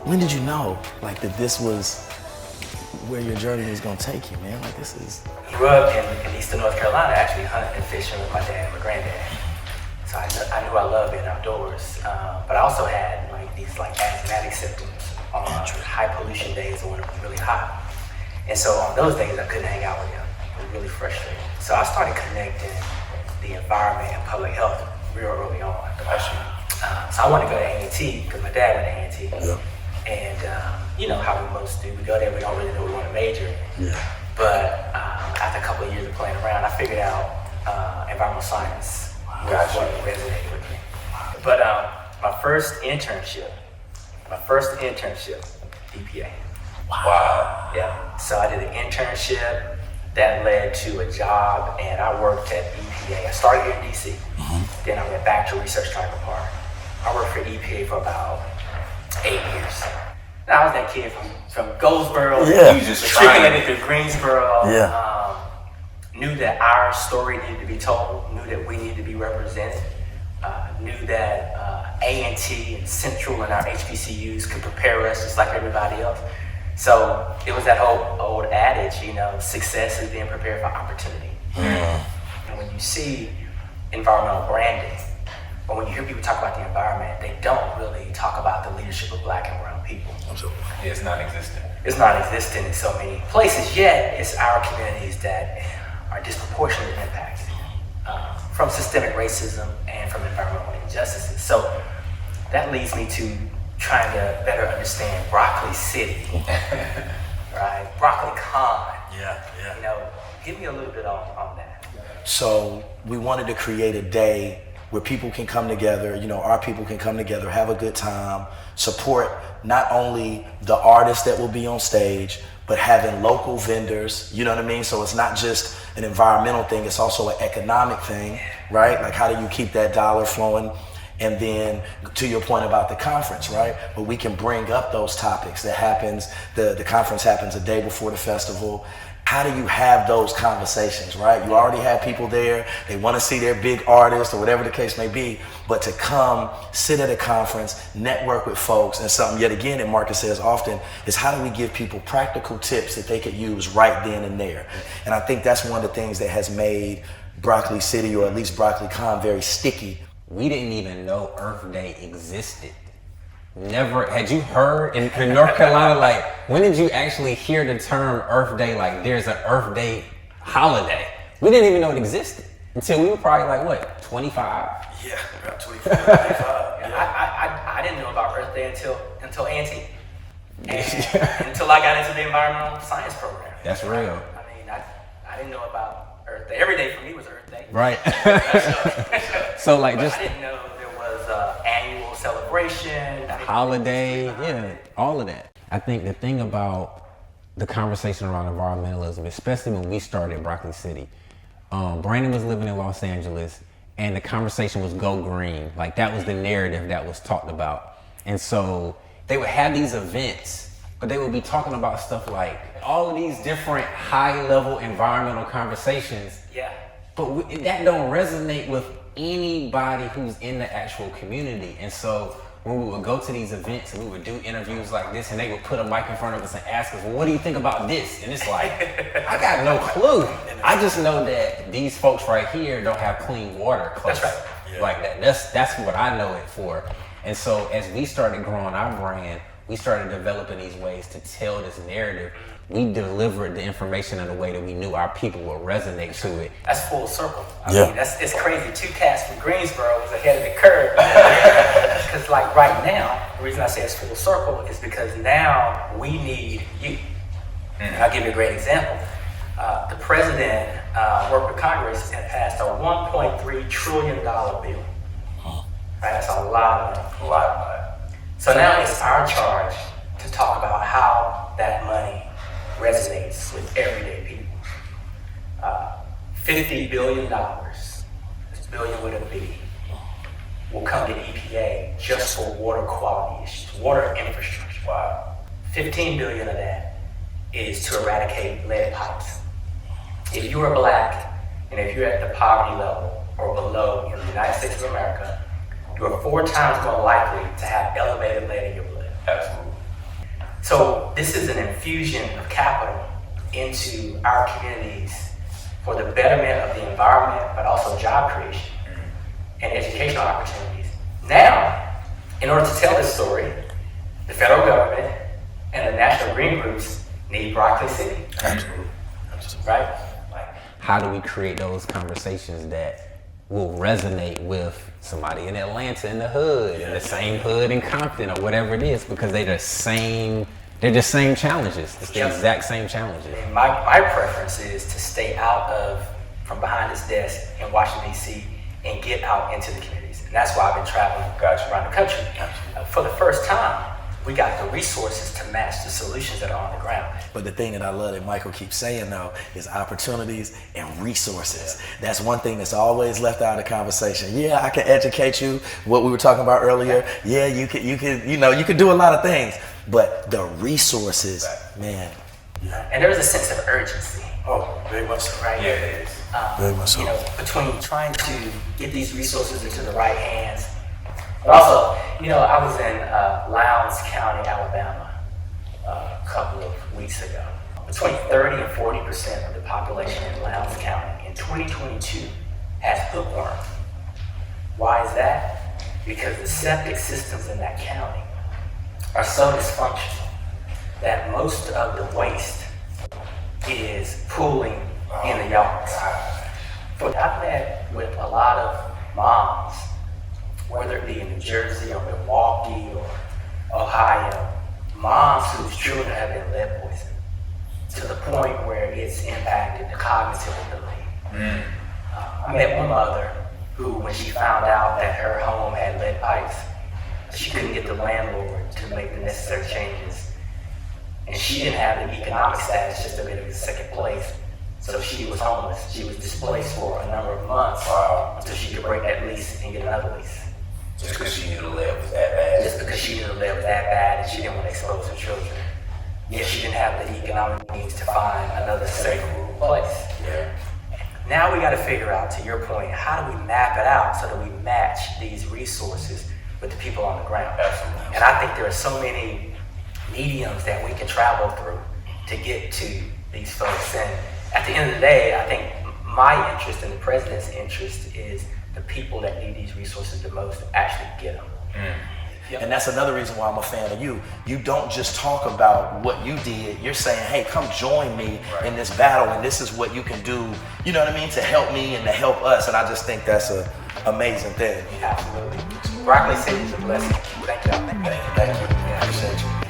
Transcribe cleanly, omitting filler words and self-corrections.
When did you know, like, that this was where your journey was gonna take you, man? Like, this is... I grew up in eastern North Carolina, actually hunting and fishing with my dad and my granddad. So I knew I loved being outdoors, but I also had like these like asthmatic symptoms on high pollution days when it was really hot. And so on those days I couldn't hang out with them. It was really frustrating. So I started connecting the environment and public health real early on. So I wanted to go to A&T because my dad went to A&T. Yeah. And you know how we most do, we go there, we don't really know we want to major. Yeah. But after a couple of years of playing around, I figured out environmental science. That's what resonated with me. But my first internship, EPA. Wow. Yeah. So I did an internship that led to a job, and I worked at EPA. I started here in DC. Then I went back to Research Triangle Park. I worked for EPA for about 8 years. I was that kid from Goldsboro, matriculated through Greensboro. Yeah. Knew that our story needed to be told, knew that we needed to be represented, knew that A&T and Central and our HBCUs could prepare us just like everybody else. So it was that whole old adage, you know, success is being prepared for opportunity. And when you see environmental branding, or when you hear people talk about the environment, they don't really talk about the leadership of Black and brown people. Absolutely. It's non-existent. It's non-existent in so many places, yet it's our communities that are disproportionately impacted from systemic racism and from environmental injustices. So that leads me to trying to better understand Broccoli City, right? Broccoli Con. Yeah. You know, give me a little bit on that. So we wanted to create a day where people can come together, you know, our people can come together, have a good time, support not only the artists that will be on stage, but having local vendors, you know what I mean? So it's not just an environmental thing, it's also an economic thing, right? Like, how do you keep that dollar flowing? And then to your point about the conference, right? But we can bring up those topics that happens, the conference happens a day before the festival. How do you have those conversations, right? You already have people there, they want to see their big artist or whatever the case may be, but to come, sit at a conference, network with folks, and something yet again that Marcus says often is how do we give people practical tips that they could use right then and there? And I think that's one of the things that has made Broccoli City, or at least Broccoli Con, very sticky. We didn't even know Earth Day existed. Never, had you heard in North Carolina, like, when did you actually hear the term Earth Day, like there's an Earth Day holiday? We didn't even know it existed until we were probably like, what, 25? Yeah, about 25, 25. I didn't know about Earth Day until A&T. And until I got into the environmental science program. That's real. I mean, I didn't know about Earth Day. Every day for me was Earth Day. Right. So like just... I didn't know there was an annual celebration. Holiday, yeah, all of that. I think the thing about the conversation around environmentalism, especially when we started Broccoli City, Brandon was living in Los Angeles and the conversation was go green. Like that was the narrative that was talked about. And so they would have these events, but they would be talking about stuff like all of these different high level environmental conversations. Yeah. But that don't resonate with anybody who's in the actual community. And so when we would go to these events and we would do interviews like this and they would put a mic in front of us and ask us, well, what do you think about this? And it's like, I got no clue. I just know that these folks right here don't have clean water close. That's right. Yeah. Like that. That's what I know it for. And so as we started growing our brand, we started developing these ways to tell this narrative. We delivered the information in a way that we knew our people would resonate to it. That's full circle. I Yeah. mean, it's crazy. Two cats from Greensboro was ahead of the curve. Because like right now, the reason I say it's full circle is because now we need you. And I'll give you a great example. The president worked with Congress and passed a $1.3 trillion bill. Right? That's a lot of money. A lot of money. So now it's our charge to talk about how that money resonates with everyday people. $50 billion, this billion with a B, will come to EPA just for water quality issues, water infrastructure. Wow. 15 billion of that is to eradicate lead pipes. If you are Black and if you're at the poverty level or below in the United States of America, you are 4 times more likely to have elevated lead in your blood. Absolutely. So this is an infusion of capital into our communities for the betterment of the environment, but also job creation and educational opportunities. Now, in order to tell this story, the federal government and the national green groups need Broccoli City. Absolutely. Right? How do we create those conversations that will resonate with somebody in Atlanta in the hood, in the same hood in Compton or whatever it is, because they're the same challenges. It's the exact same challenges. And my preference is to stay from behind this desk in Washington, D.C. and get out into the communities. And that's why I've been traveling around the country. For the first time, we got the resources to match the solutions that are on the ground. But the thing that I love that Michael keeps saying though is opportunities and resources. That's one thing that's always left out of the conversation. Yeah, I can educate you, what we were talking about earlier. Yeah, you can do a lot of things, but the resources, man. And there's a sense of urgency. Oh, very much so. Right? Yeah, it is. Very much so. Between trying to get these resources into the right hands. But also, I was in Lowndes County, Alabama, a couple of weeks ago. Between 30 and 40% of the population in Lowndes County in 2022 has hookworm. Why is that? Because the septic systems in that county are so dysfunctional that most of the waste is pooling in the yards. But I've met with a lot of moms, whether it be in New Jersey or Milwaukee or Ohio, moms whose children have been lead poisoned to the point where it's impacted the cognitive ability. I met one mother who, when she found out that her home had lead pipes, she couldn't get the landlord to make the necessary changes. And she didn't have the economic status just to be in the second place. So she was homeless. She was displaced for a number of months until she could break that lease and get another lease. Just because she knew the lead was that bad. Just because she knew the lead was that bad and she didn't want to expose her children. Yet she didn't have the economic means to find another safe place. Yeah. Now we got to figure out, to your point, how do we map it out so that we match these resources with the people on the ground? Absolutely. And I think there are so many mediums that we can travel through to get to these folks. And at the end of the day, I think my interest and the president's interest is the people that need these resources the most actually get them. Yep. And that's another reason why I'm a fan of you. You don't just talk about what you did. You're saying, hey, come join me in this battle, and this is what you can do, you know what I mean, to help me and to help us. And I just think that's an amazing thing. Absolutely. Broccoli City is a blessing. Thank you. Thank you. Appreciate you.